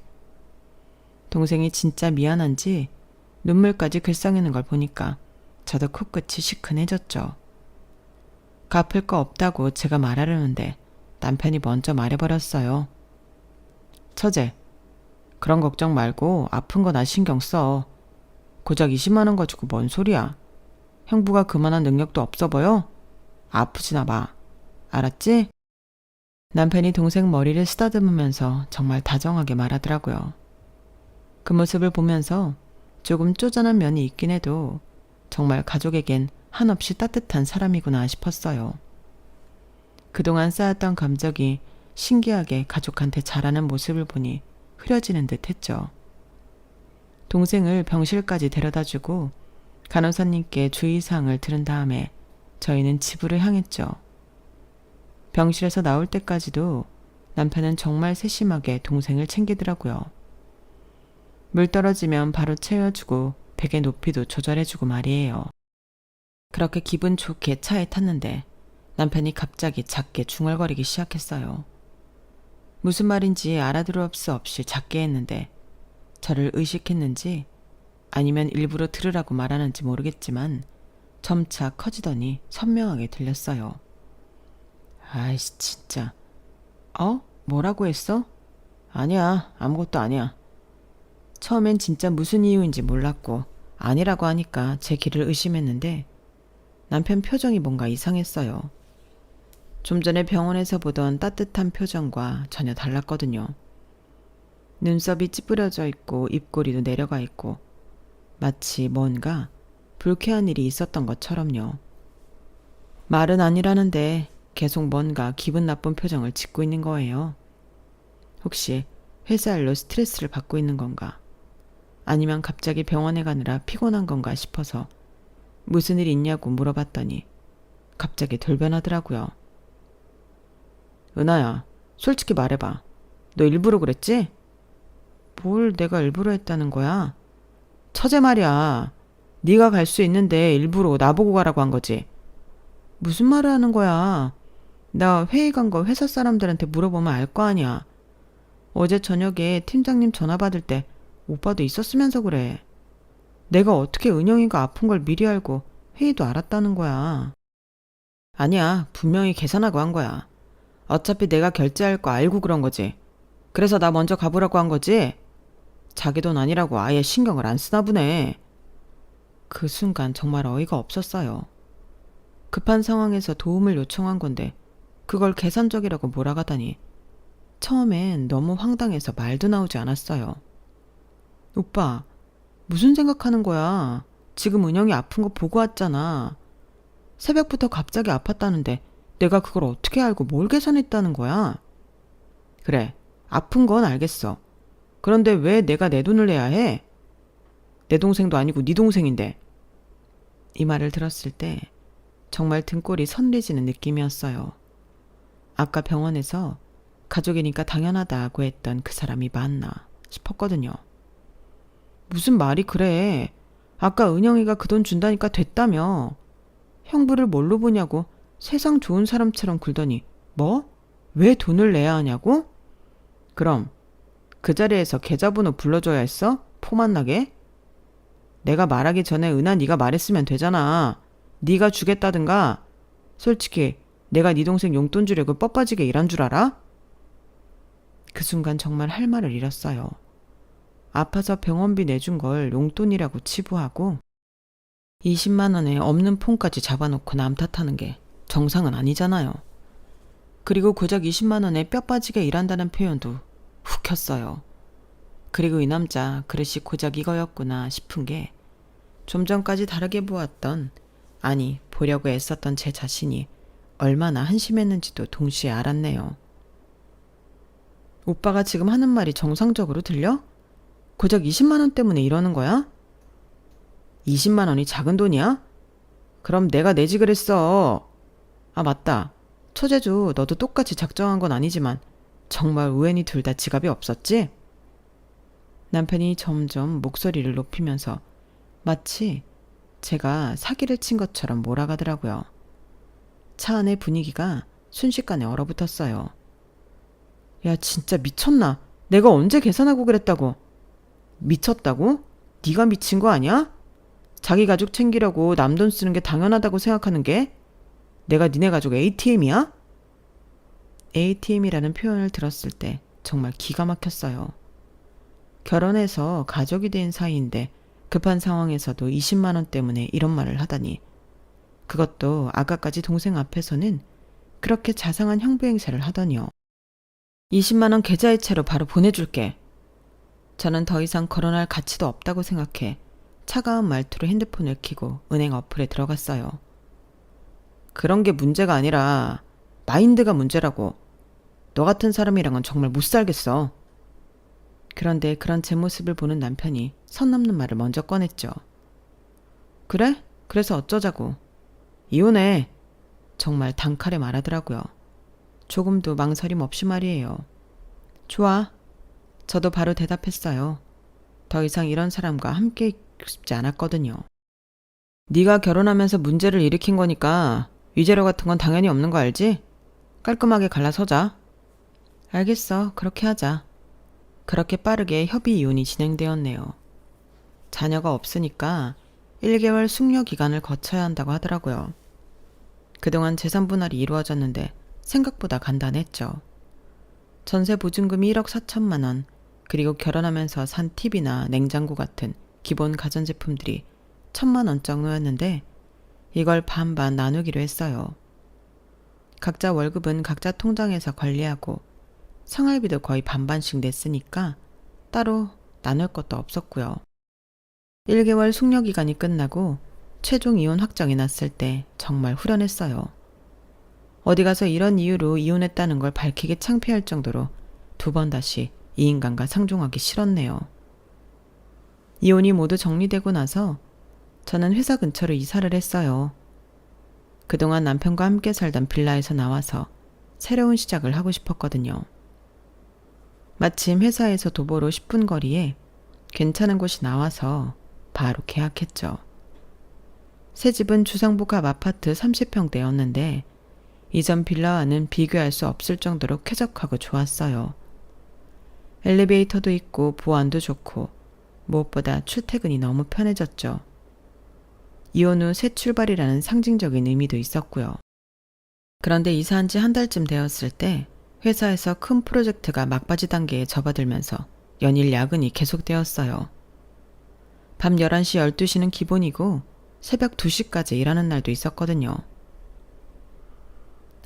동생이 진짜 미안한지 눈물까지 글썽이는 걸 보니까 저도 코끝이 시큰해졌죠. 갚을 거 없다고 제가 말하려는데 남편이 먼저 말해버렸어요. 처제, 그런 걱정 말고 아픈 거 나 신경 써. 고작 20만 원 가지고 뭔 소리야. 형부가 그만한 능력도 없어 보여? 아프지나 마. 알았지? 남편이 동생 머리를 쓰다듬으면서 정말 다정하게 말하더라고요. 그 모습을 보면서 조금 쪼잔한 면이 있긴 해도 정말 가족에겐 한없이 따뜻한 사람이구나 싶었어요. 그동안 쌓았던 감정이 신기하게 가족한테 잘하는 모습을 보니 흐려지는 듯 했죠. 동생을 병실까지 데려다주고 간호사님께 주의사항을 들은 다음에 저희는 집으로 향했죠. 병실에서 나올 때까지도 남편은 정말 세심하게 동생을 챙기더라고요. 물 떨어지면 바로 채워주고 베개 높이도 조절해주고 말이에요. 그렇게 기분 좋게 차에 탔는데 남편이 갑자기 작게 중얼거리기 시작했어요. 무슨 말인지 알아들을 수 없이 작게 했는데 저를 의식했는지 아니면 일부러 들으라고 말하는지 모르겠지만 점차 커지더니 선명하게 들렸어요. 아이씨 진짜. 뭐라고 했어? 아니야, 아무것도 아니야. 처음엔 진짜 무슨 이유인지 몰랐고 아니라고 하니까 제 귀를 의심했는데 남편 표정이 뭔가 이상했어요. 좀 전에 병원에서 보던 따뜻한 표정과 전혀 달랐거든요. 눈썹이 찌푸려져 있고 입꼬리도 내려가 있고 마치 뭔가 불쾌한 일이 있었던 것처럼요. 말은 아니라는데 계속 뭔가 기분 나쁜 표정을 짓고 있는 거예요. 혹시 회사 일로 스트레스를 받고 있는 건가? 아니면 갑자기 병원에 가느라 피곤한 건가 싶어서 무슨 일 있냐고 물어봤더니 갑자기 돌변하더라고요. 은하야, 솔직히 말해봐. 너 일부러 그랬지? 뭘 내가 일부러 했다는 거야? 처제 말이야. 네가 갈 수 있는데 일부러 나보고 가라고 한 거지. 무슨 말을 하는 거야? 나 회의 간 거 회사 사람들한테 물어보면 알 거 아니야. 어제 저녁에 팀장님 전화 받을 때 오빠도 있었으면서 그래. 내가 어떻게 은영이가 아픈 걸 미리 알고 회의도 알았다는 거야. 아니야, 분명히 계산하고 한 거야. 어차피 내가 결제할 거 알고 그런 거지. 그래서 나 먼저 가보라고 한 거지. 자기 돈 아니라고 아예 신경을 안 쓰나 보네. 그 순간 정말 어이가 없었어요. 급한 상황에서 도움을 요청한 건데 그걸 계산적이라고 몰아가다니 처음엔 너무 황당해서 말도 나오지 않았어요. 오빠, 무슨 생각하는 거야? 지금 은영이 아픈 거 보고 왔잖아. 새벽부터 갑자기 아팠다는데 내가 그걸 어떻게 알고 뭘 계산했다는 거야? 그래, 아픈 건 알겠어. 그런데 왜 내가 내 돈을 내야 해? 내 동생도 아니고 네 동생인데. 이 말을 들었을 때 정말 등골이 선리지는 느낌이었어요. 아까 병원에서 가족이니까 당연하다고 했던 그 사람이 맞나 싶었거든요. 무슨 말이 그래. 아까 은영이가 그 돈 준다니까 됐다며. 형부를 뭘로 보냐고 세상 좋은 사람처럼 굴더니 뭐? 왜 돈을 내야 하냐고? 그럼 그 자리에서 계좌번호 불러줘야 했어? 포만 나게? 내가 말하기 전에 은하 네가 말했으면 되잖아. 네가 주겠다든가. 솔직히 내가 네 동생 용돈 주려고 뻣빠지게 일한 줄 알아? 그 순간 정말 할 말을 잃었어요. 아파서 병원비 내준 걸 용돈이라고 치부하고 20만 원에 없는 폰까지 잡아놓고 남 탓하는 게 정상은 아니잖아요. 그리고 고작 20만 원에 뼈 빠지게 일한다는 표현도 훅 혔어요. 그리고 이 남자 그릇이 고작 이거였구나 싶은 게 좀 전까지 다르게 보았던, 아니 보려고 애썼던 제 자신이 얼마나 한심했는지도 동시에 알았네요. 오빠가 지금 하는 말이 정상적으로 들려? 고작 20만 원 때문에 이러는 거야? 20만 원이 작은 돈이야? 그럼 내가 내지 그랬어. 아 맞다. 처제주 너도 똑같이 작정한 건 아니지만 정말 우연히 둘 다 지갑이 없었지? 남편이 점점 목소리를 높이면서 마치 제가 사기를 친 것처럼 몰아가더라고요. 차 안의 분위기가 순식간에 얼어붙었어요. 야 진짜 미쳤나? 내가 언제 계산하고 그랬다고? 미쳤다고? 네가 미친 거 아니야? 자기 가족 챙기려고 남 돈 쓰는 게 당연하다고 생각하는 게? 내가 니네 가족 ATM이야? ATM이라는 표현을 들었을 때 정말 기가 막혔어요. 결혼해서 가족이 된 사이인데 급한 상황에서도 20만 원 때문에 이런 말을 하다니. 그것도 아가까지 동생 앞에서는 그렇게 자상한 형부 행세를 하더니요. 20만 원 계좌이체로 바로 보내줄게. 저는 더 이상 거론할 가치도 없다고 생각해 차가운 말투로 핸드폰을 켜고 은행 어플에 들어갔어요. 그런 게 문제가 아니라 마인드가 문제라고. 너 같은 사람이랑은 정말 못 살겠어. 그런데 그런 제 모습을 보는 남편이 선 넘는 말을 먼저 꺼냈죠. 그래? 그래서 어쩌자고. 이혼해. 정말 단칼에 말하더라고요. 조금도 망설임 없이 말이에요. 좋아. 저도 바로 대답했어요. 더 이상 이런 사람과 함께 있고 싶지 않았거든요. 네가 결혼하면서 문제를 일으킨 거니까 위자료 같은 건 당연히 없는 거 알지? 깔끔하게 갈라서자. 알겠어. 그렇게 하자. 그렇게 빠르게 협의 이혼이 진행되었네요. 자녀가 없으니까 1개월 숙려 기간을 거쳐야 한다고 하더라고요. 그동안 재산 분할이 이루어졌는데 생각보다 간단했죠. 전세 보증금이 1억 4천만 원, 그리고 결혼하면서 산 TV나 냉장고 같은 기본 가전제품들이 1,000만 원 정도였는데 이걸 반반 나누기로 했어요. 각자 월급은 각자 통장에서 관리하고 생활비도 거의 반반씩 냈으니까 따로 나눌 것도 없었고요. 1개월 숙려기간이 끝나고 최종 이혼 확정이 났을 때 정말 후련했어요. 어디 가서 이런 이유로 이혼했다는 걸 밝히기 창피할 정도로 2번 다시 이 인간과 상종하기 싫었네요. 이혼이 모두 정리되고 나서 저는 회사 근처로 이사를 했어요. 그동안 남편과 함께 살던 빌라에서 나와서 새로운 시작을 하고 싶었거든요. 마침 회사에서 도보로 10분 거리에 괜찮은 곳이 나와서 바로 계약했죠. 새 집은 주상복합 아파트 30평대였는데 이전 빌라와는 비교할 수 없을 정도로 쾌적하고 좋았어요. 엘리베이터도 있고 보안도 좋고 무엇보다 출퇴근이 너무 편해졌죠. 이혼 후 새 출발이라는 상징적인 의미도 있었고요. 그런데 이사한 지 한 달쯤 되었을 때 회사에서 큰 프로젝트가 막바지 단계에 접어들면서 연일 야근이 계속되었어요. 밤 11시, 12시는 기본이고 새벽 2시까지 일하는 날도 있었거든요.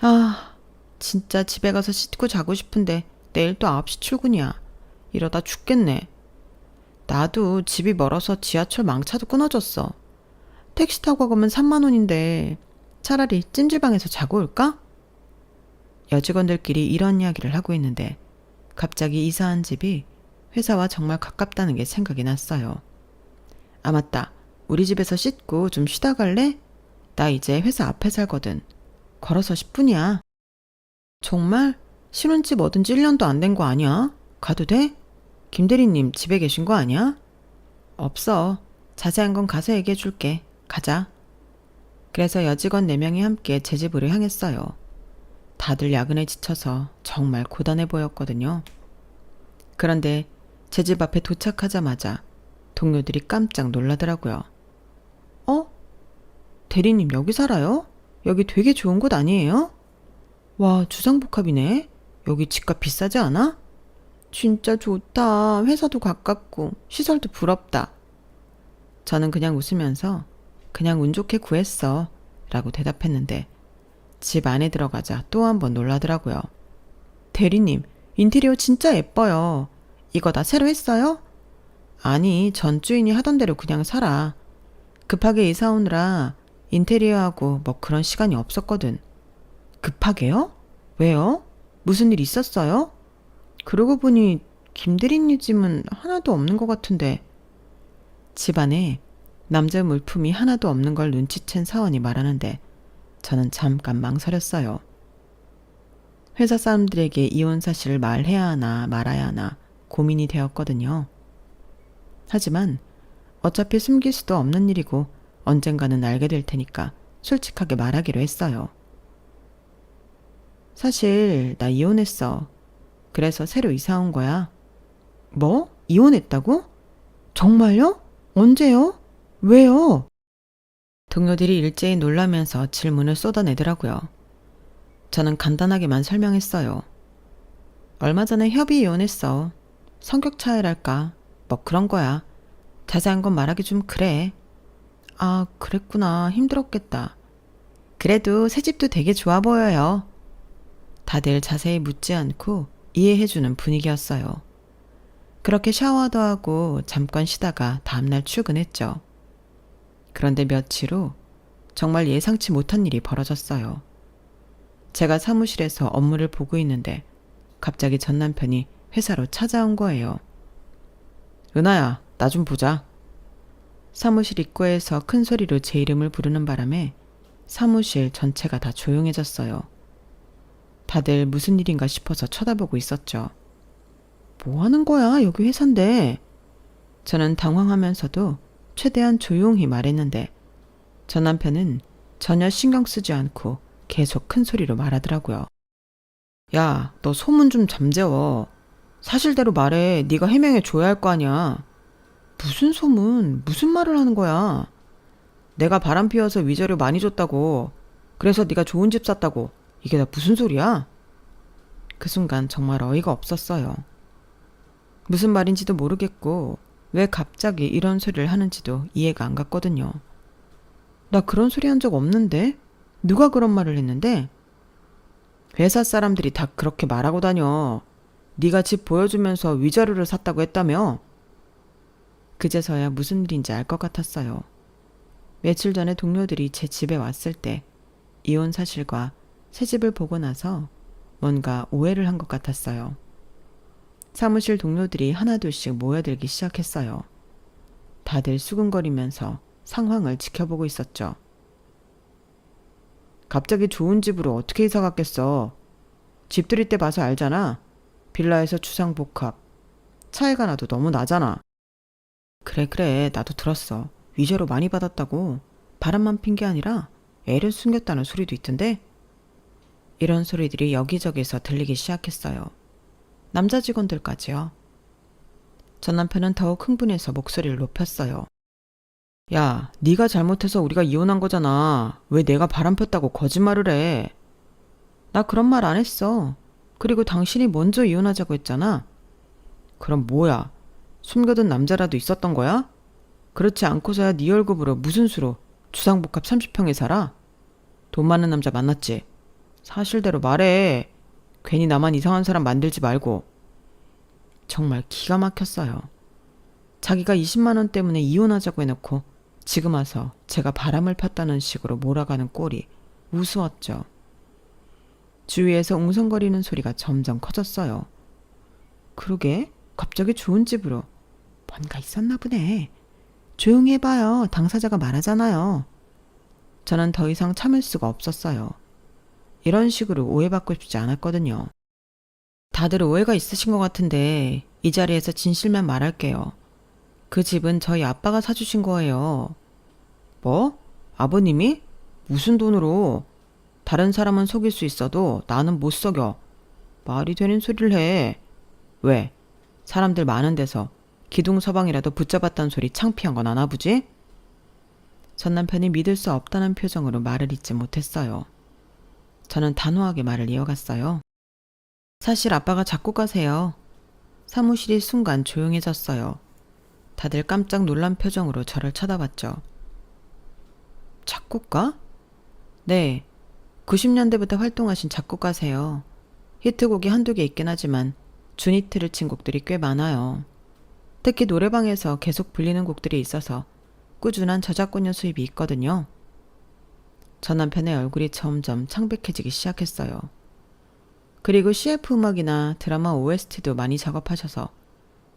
아, 진짜 집에 가서 씻고 자고 싶은데 내일 또 9시 출근이야. 이러다 죽겠네. 나도 집이 멀어서 지하철 망차도 끊어졌어. 택시 타고 가면 3만 원인데 차라리 찜질방에서 자고 올까? 여직원들끼리 이런 이야기를 하고 있는데 갑자기 이사한 집이 회사와 정말 가깝다는 게 생각이 났어요. 아, 맞다. 우리 집에서 씻고 좀 쉬다 갈래? 나 이제 회사 앞에 살거든. 걸어서 10분이야. 정말? 신혼집 얻은 지 1년도 안 된 거 아니야? 가도 돼? 김 대리님 집에 계신 거 아니야? 없어. 자세한 건 가서 얘기해 줄게. 가자. 그래서 여직원 4명이 함께 제 집으로 향했어요. 다들 야근에 지쳐서 정말 고단해 보였거든요. 그런데 제 집 앞에 도착하자마자 동료들이 깜짝 놀라더라고요. 어? 대리님 여기 살아요? 여기 되게 좋은 곳 아니에요? 와, 주상복합이네. 여기 집값 비싸지 않아? 진짜 좋다. 회사도 가깝고 시설도 부럽다. 저는 그냥 웃으면서 그냥 운 좋게 구했어 라고 대답했는데 집 안에 들어가자 또 한 번 놀라더라고요. 대리님, 인테리어 진짜 예뻐요. 이거 다 새로 했어요? 아니, 전 주인이 하던 대로 그냥 살아. 급하게 이사 오느라 인테리어하고 뭐 그런 시간이 없었거든. 급하게요? 왜요? 무슨 일 있었어요? 그러고 보니 김대리님 집은 하나도 없는 것 같은데. 집안에 남자 물품이 하나도 없는 걸 눈치챈 사원이 말하는데 저는 잠깐 망설였어요. 회사 사람들에게 이혼 사실을 말해야 하나 말아야 하나 고민이 되었거든요. 하지만 어차피 숨길 수도 없는 일이고 언젠가는 알게 될 테니까 솔직하게 말하기로 했어요. 사실 나 이혼했어. 그래서 새로 이사 온 거야. 뭐? 이혼했다고? 정말요? 언제요? 왜요? 동료들이 일제히 놀라면서 질문을 쏟아내더라고요. 저는 간단하게만 설명했어요. 얼마 전에 협의 이혼했어. 성격 차이랄까. 뭐 그런 거야. 자세한 건 말하기 좀 그래. 아, 그랬구나. 힘들었겠다. 그래도 새 집도 되게 좋아 보여요. 다들 자세히 묻지 않고 이해해주는 분위기였어요. 그렇게 샤워도 하고 잠깐 쉬다가 다음날 출근했죠. 그런데 며칠 후 정말 예상치 못한 일이 벌어졌어요. 제가 사무실에서 업무를 보고 있는데 갑자기 전 남편이 회사로 찾아온 거예요. 은하야, 나 좀 보자. 사무실 입구에서 큰 소리로 제 이름을 부르는 바람에 사무실 전체가 다 조용해졌어요. 다들 무슨 일인가 싶어서 쳐다보고 있었죠. 뭐 하는 거야? 여기 회사인데. 저는 당황하면서도 최대한 조용히 말했는데 전 남편은 전혀 신경 쓰지 않고 계속 큰 소리로 말하더라고요. 야, 너 소문 좀 잠재워. 사실대로 말해. 네가 해명해 줘야 할 거 아니야. 무슨 소문? 무슨 말을 하는 거야? 내가 바람 피워서 위자료 많이 줬다고. 그래서 네가 좋은 집 샀다고. 이게 다 무슨 소리야? 그 순간 정말 어이가 없었어요. 무슨 말인지도 모르겠고 왜 갑자기 이런 소리를 하는지도 이해가 안 갔거든요. 나 그런 소리 한 적 없는데? 누가 그런 말을 했는데? 회사 사람들이 다 그렇게 말하고 다녀. 네가 집 보여주면서 위자료를 샀다고 했다며? 그제서야 무슨 일인지 알 것 같았어요. 며칠 전에 동료들이 제 집에 왔을 때 이혼 사실과 새 집을 보고 나서 뭔가 오해를 한 것 같았어요. 사무실 동료들이 하나둘씩 모여들기 시작했어요. 다들 수근거리면서 상황을 지켜보고 있었죠. 갑자기 좋은 집으로 어떻게 이사 갔겠어? 집들이 때 봐서 알잖아. 빌라에서 주상복합. 차이가 나도 너무 나잖아. 그래, 나도 들었어. 위자료 많이 받았다고. 바람만 핀 게 아니라 애를 숨겼다는 소리도 있던데? 이런 소리들이 여기저기서 들리기 시작했어요. 남자 직원들까지요. 전 남편은 더욱 흥분해서 목소리를 높였어요. 야, 네가 잘못해서 우리가 이혼한 거잖아. 왜 내가 바람 폈다고 거짓말을 해? 나 그런 말 안 했어. 그리고 당신이 먼저 이혼하자고 했잖아. 그럼 뭐야? 숨겨둔 남자라도 있었던 거야? 그렇지 않고서야 네 월급으로 무슨 수로 주상복합 30평에 살아? 돈 많은 남자 만났지? 사실대로 말해. 괜히 나만 이상한 사람 만들지 말고. 정말 기가 막혔어요. 자기가 20만 원 때문에 이혼하자고 해놓고 지금 와서 제가 바람을 폈다는 식으로 몰아가는 꼴이 우스웠죠. 주위에서 웅성거리는 소리가 점점 커졌어요. 그러게, 갑자기 좋은 집으로. 뭔가 있었나 보네. 조용히 해봐요. 당사자가 말하잖아요. 저는 더 이상 참을 수가 없었어요. 이런 식으로 오해받고 싶지 않았거든요. 다들 오해가 있으신 것 같은데 이 자리에서 진실만 말할게요. 그 집은 저희 아빠가 사주신 거예요. 뭐? 아버님이? 무슨 돈으로? 다른 사람은 속일 수 있어도 나는 못 속여. 말이 되는 소리를 해. 왜? 사람들 많은 데서 기둥서방이라도 붙잡았다는 소리 창피한 건 아나 보지? 전 남편이 믿을 수 없다는 표정으로 말을 잇지 못했어요. 저는 단호하게 말을 이어갔어요. 사실 아빠가 작곡가세요. 사무실이 순간 조용해졌어요. 다들 깜짝 놀란 표정으로 저를 쳐다봤죠. 작곡가? 네, 90년대부터 활동하신 작곡가세요. 히트곡이 한두 개 있긴 하지만 준히트를 친 곡들이 꽤 많아요. 특히 노래방에서 계속 불리는 곡들이 있어서 꾸준한 저작권료 수입이 있거든요. 전 남편의 얼굴이 점점 창백해지기 시작했어요. 그리고 CF 음악이나 드라마 OST도 많이 작업하셔서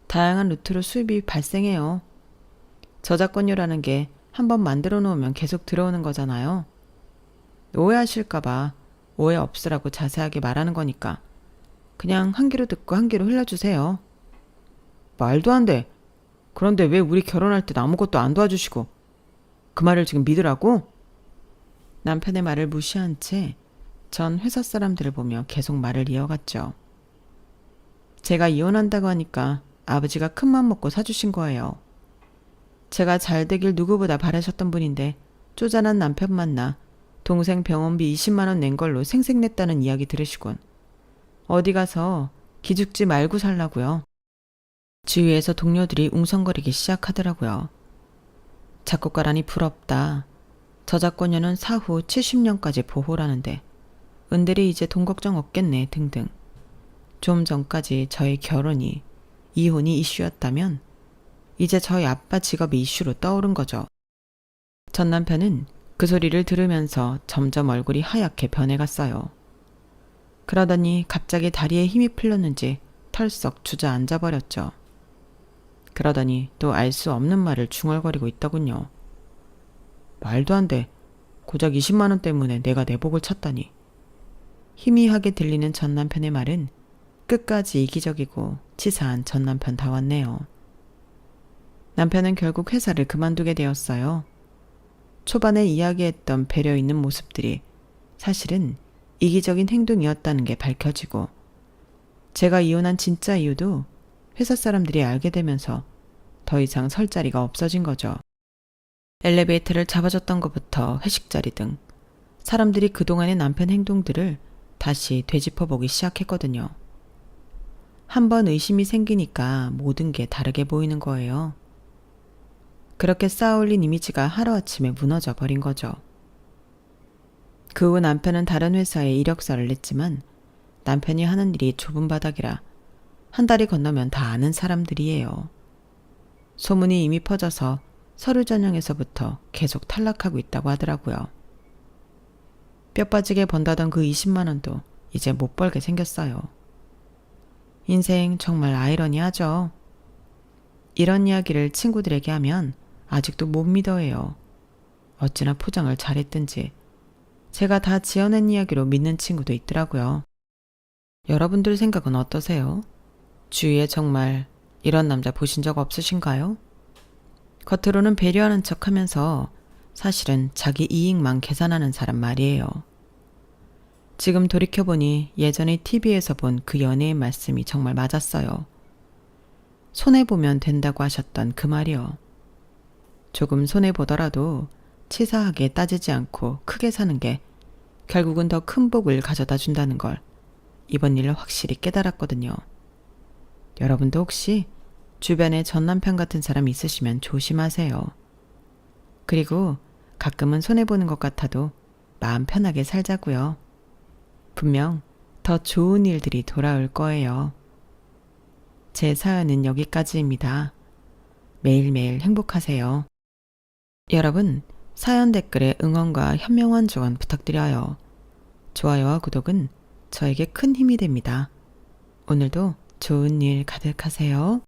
다양한 루트로 수입이 발생해요. 저작권료라는 게 한번 만들어 놓으면 계속 들어오는 거잖아요. 오해하실까봐 오해 없으라고 자세하게 말하는 거니까 그냥 한 귀로 듣고 한 귀로 흘려주세요. 말도 안 돼. 그런데 왜 우리 결혼할 땐 아무것도 안 도와주시고 그 말을 지금 믿으라고? 남편의 말을 무시한 채 전 회사 사람들을 보며 계속 말을 이어갔죠. 제가 이혼한다고 하니까 아버지가 큰맘 먹고 사주신 거예요. 제가 잘 되길 누구보다 바라셨던 분인데 쪼잔한 남편 만나 동생 병원비 20만 원 낸 걸로 생색냈다는 이야기 들으시곤 어디 가서 기죽지 말고 살라고요. 주위에서 동료들이 웅성거리기 시작하더라고요. 작곡가라니 부럽다. 저작권료는 사후 70년까지 보호라는데 은들이 이제 돈 걱정 없겠네 등등. 좀 전까지 저희 결혼이, 이혼이 이슈였다면 이제 저희 아빠 직업이 이슈로 떠오른 거죠. 전 남편은 그 소리를 들으면서 점점 얼굴이 하얗게 변해갔어요. 그러더니 갑자기 다리에 힘이 풀렸는지 털썩 주저앉아 버렸죠. 그러더니 또 알 수 없는 말을 중얼거리고 있더군요. 말도 안 돼. 고작 20만 원 때문에 내가 내복을 쳤다니. 희미하게 들리는 전 남편의 말은 끝까지 이기적이고 치사한 전 남편다웠네요. 남편은 결국 회사를 그만두게 되었어요. 초반에 이야기했던 배려 있는 모습들이 사실은 이기적인 행동이었다는 게 밝혀지고, 제가 이혼한 진짜 이유도 회사 사람들이 알게 되면서 더 이상 설 자리가 없어진 거죠. 엘리베이터를 잡아줬던 것부터 회식 자리 등 사람들이 그동안의 남편 행동들을 다시 되짚어보기 시작했거든요. 한번 의심이 생기니까 모든 게 다르게 보이는 거예요. 그렇게 쌓아올린 이미지가 하루아침에 무너져 버린 거죠. 그 후 남편은 다른 회사에 이력서를 냈지만 남편이 하는 일이 좁은 바닥이라 한 달이 건너면 다 아는 사람들이에요. 소문이 이미 퍼져서 서류 전형에서부터 계속 탈락하고 있다고 하더라고요. 뼈 빠지게 번다던 그 20만 원도 이제 못 벌게 생겼어요. 인생 정말 아이러니하죠. 이런 이야기를 친구들에게 하면 아직도 못 믿어해요. 어찌나 포장을 잘했든지 제가 다 지어낸 이야기로 믿는 친구도 있더라고요. 여러분들 생각은 어떠세요? 주위에 정말 이런 남자 보신 적 없으신가요? 겉으로는 배려하는 척 하면서 사실은 자기 이익만 계산하는 사람 말이에요. 지금 돌이켜보니 예전에 TV에서 본 그 연예인 말씀이 정말 맞았어요. 손해보면 된다고 하셨던 그 말이요. 조금 손해보더라도 치사하게 따지지 않고 크게 사는 게 결국은 더 큰 복을 가져다 준다는 걸 이번 일로 확실히 깨달았거든요. 여러분도 혹시 주변에 전 남편 같은 사람 있으시면 조심하세요. 그리고 가끔은 손해보는 것 같아도 마음 편하게 살자고요. 분명 더 좋은 일들이 돌아올 거예요. 제 사연은 여기까지입니다. 매일매일 행복하세요. 여러분, 사연 댓글에 응원과 현명한 조언 부탁드려요. 좋아요와 구독은 저에게 큰 힘이 됩니다. 오늘도 좋은 일 가득하세요.